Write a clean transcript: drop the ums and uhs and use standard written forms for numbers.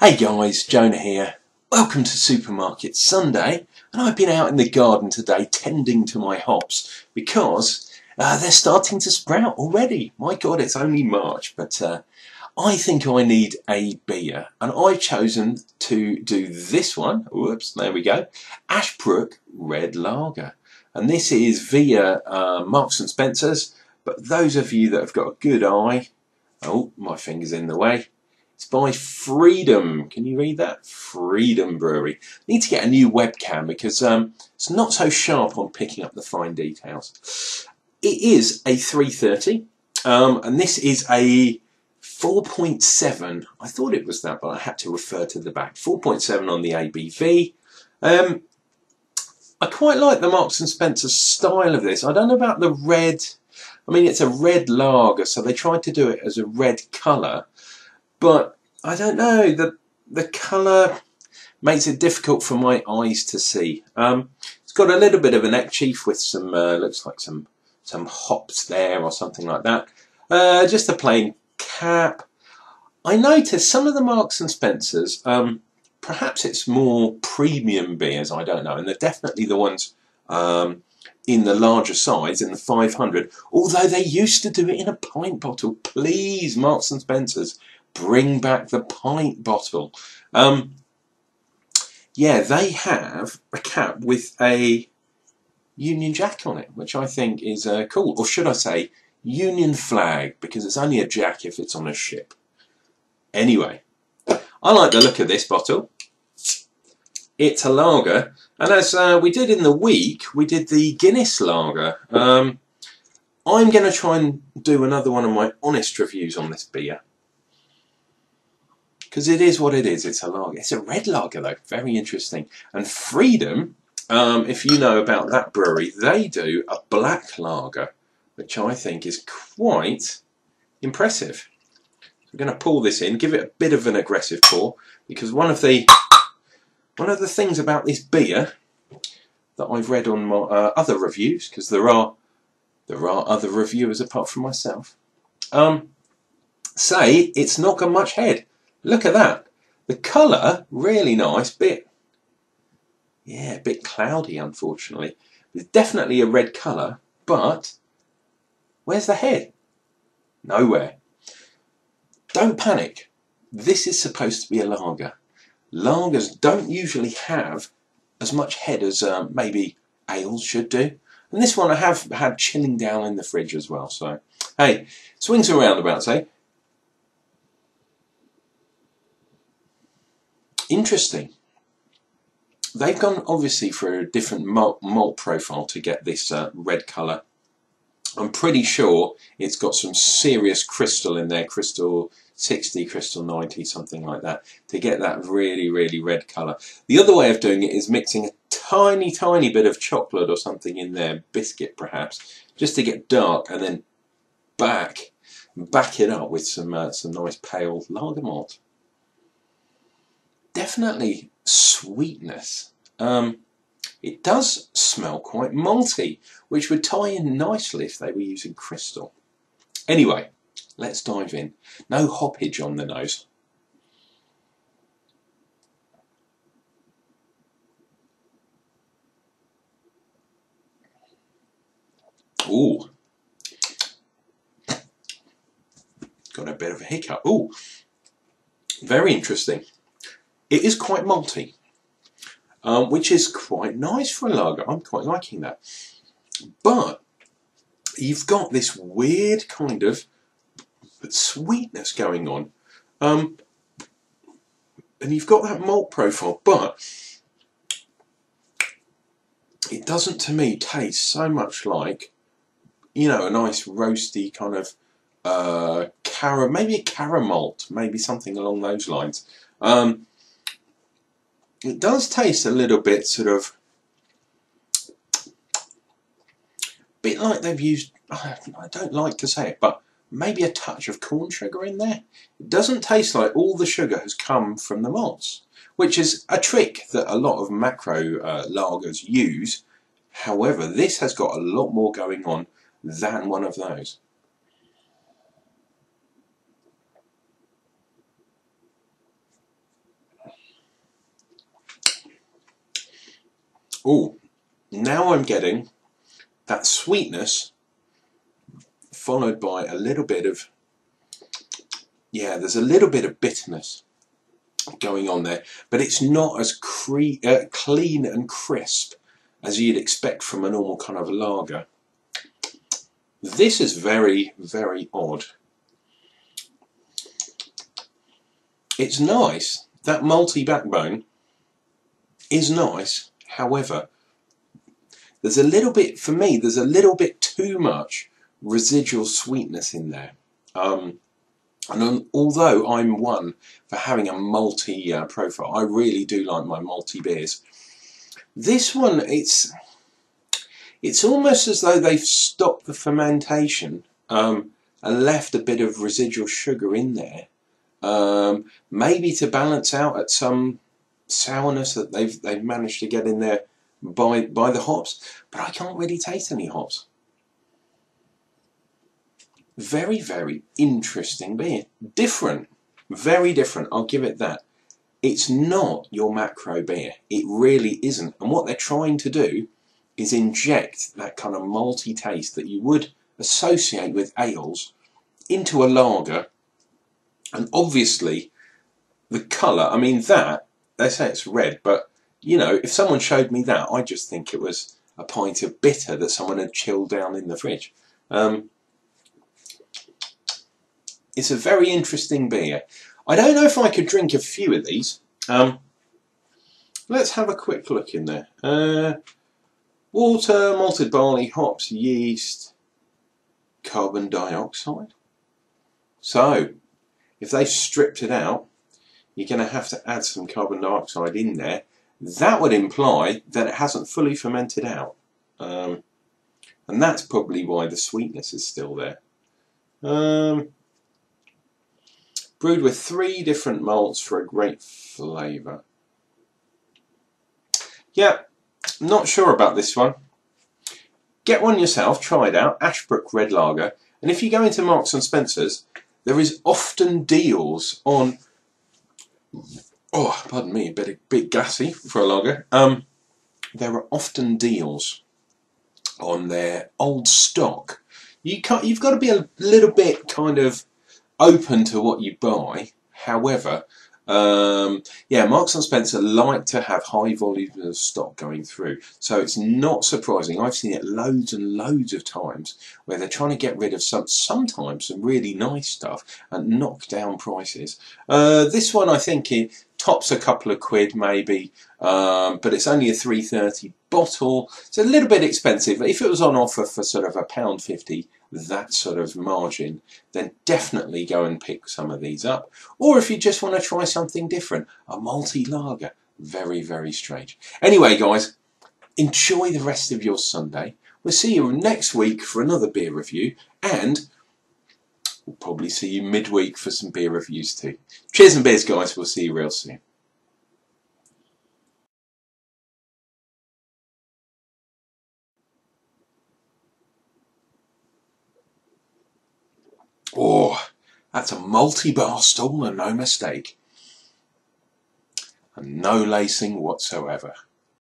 Hey guys, Jonah here. Welcome to Supermarket Sunday, and I've been out in the garden today tending to my hops because they're starting to sprout already. My God, it's only March, but I think I need a beer, and I've chosen to do this one. Whoops, there we go. Brook Red Lager, and this is via Marks and Spencer's. But those of you that have got a good eye, oh, my finger's in the way. It's by Freedom. Can you read that? Freedom Brewery. Need to get a new webcam because it's not so sharp on picking up the fine details. It is a 330, and this is a 4.7. I thought it was that, but I had to refer to the back. 4.7 on the ABV. I quite like the Marks and Spencer style of this. I don't know about the red. I mean, it's a red lager, so they tried to do it as a red colour. But I don't know, the colour makes it difficult for my eyes to see. It's got a little bit of an neck chief with some, looks like some hops there or something like that. Just a plain cap. I noticed some of the Marks and Spencers, perhaps it's more premium beers, I don't know, and they're definitely the ones in the larger size, in the 500, although they used to do it in a pint bottle. Please, Marks and Spencers, bring back the pint bottle. Yeah, they have a cap with a Union Jack on it, which I think is cool. Or should I say Union flag, because it's only a Jack if it's on a ship. Anyway, I like the look of this bottle. It's a lager, and as we did in the week, we did the Guinness lager. I'm going to try and do another one of my honest reviews on this beer, because it is what it is. It's a lager. It's a red lager though. Very interesting. And Freedom, if you know about that brewery, they do a black lager, which I think is quite impressive. I'm going to pour this in, give it a bit of an aggressive pour, because one of the things about this beer that I've read on my other reviews, because there are other reviewers apart from myself, say it's not got much head. Look at that. The colour, really nice. A bit cloudy, unfortunately. It's definitely a red colour, but where's the head? Nowhere. Don't panic. This is supposed to be a lager. Lagers don't usually have as much head as maybe ales should do. And this one I have had chilling down in the fridge as well. So, hey, swings and roundabouts, eh? Interesting. They've gone obviously for a different malt profile to get this red colour. I'm pretty sure it's got some serious crystal in there, crystal 60, crystal 90, something like that, to get that really, really red colour. The other way of doing it is mixing a tiny, tiny bit of chocolate or something in there, biscuit perhaps, just to get dark, and then back it up with some nice pale lager malt. Definitely sweetness. It does smell quite malty, which would tie in nicely if they were using crystal. Anyway, let's dive in. No hoppage on the nose. Ooh. Got a bit of a hiccup. Ooh. Very interesting. It is quite malty, which is quite nice for a lager. I'm quite liking that. But you've got this weird kind of sweetness going on. And you've got that malt profile, but it doesn't, to me, taste so much like, you know, a nice roasty kind of maybe a caramel, maybe something along those lines. It does taste a little bit sort of, bit like they've used, I don't like to say it, but maybe a touch of corn sugar in there. It doesn't taste like all the sugar has come from the malts, which is a trick that a lot of macro lagers use. However, this has got a lot more going on than one of those. Oh, now I'm getting that sweetness followed by a little bit of, yeah, there's a little bit of bitterness going on there, but it's not as clean and crisp as you'd expect from a normal kind of lager. This is very, very odd. It's nice. That malty backbone is nice. However, there's a little bit, for me, there's a little bit too much residual sweetness in there. And although I'm one for having a malty profile, I really do like my malty beers. This one, it's almost as though they've stopped the fermentation and left a bit of residual sugar in there, maybe to balance out at some sourness that they've managed to get in there by the hops. But I can't really taste any hops. Very, very interesting beer. Different. Very different. I'll give it that. It's not your macro beer. It really isn't. And what they're trying to do is inject that kind of malty taste that you would associate with ales into a lager. And obviously, the colour, I mean that, they say it's red, but, you know, if someone showed me that, I'd just think it was a pint of bitter that someone had chilled down in the fridge. It's a very interesting beer. I don't know if I could drink a few of these. Let's have a quick look in there. Water, malted barley, hops, yeast, carbon dioxide. So, if they've stripped it out, you're going to have to add some carbon dioxide in there. That would imply that it hasn't fully fermented out. And that's probably why the sweetness is still there. Brewed with 3 different malts for a great flavour. Yeah, not sure about this one. Get one yourself, try it out, Ashbrook Red Lager. And if you go into Marks and Spencer's, there is often deals on, oh, pardon me, a bit gassy for a lager. There are often deals on their old stock. You've got to be a little bit kind of open to what you buy. However, yeah, Marks and Spencer like to have high volumes of stock going through, so it's not surprising. I've seen it loads and loads of times where they're trying to get rid of sometimes some really nice stuff and knock down prices. This one, I think it tops a couple of quid maybe, but it's only a 3.30 bottle. It's a little bit expensive. If it was on offer for sort of £1.50, that sort of margin, then definitely go and pick some of these up. Or if you just want to try something different, a malty lager. Very, very strange. Anyway, guys, enjoy the rest of your Sunday. We'll see you next week for another beer review, and we'll probably see you midweek for some beer reviews too. Cheers and beers, guys. We'll see you real soon. Oh, that's a multi-bar stall and no mistake. And no lacing whatsoever.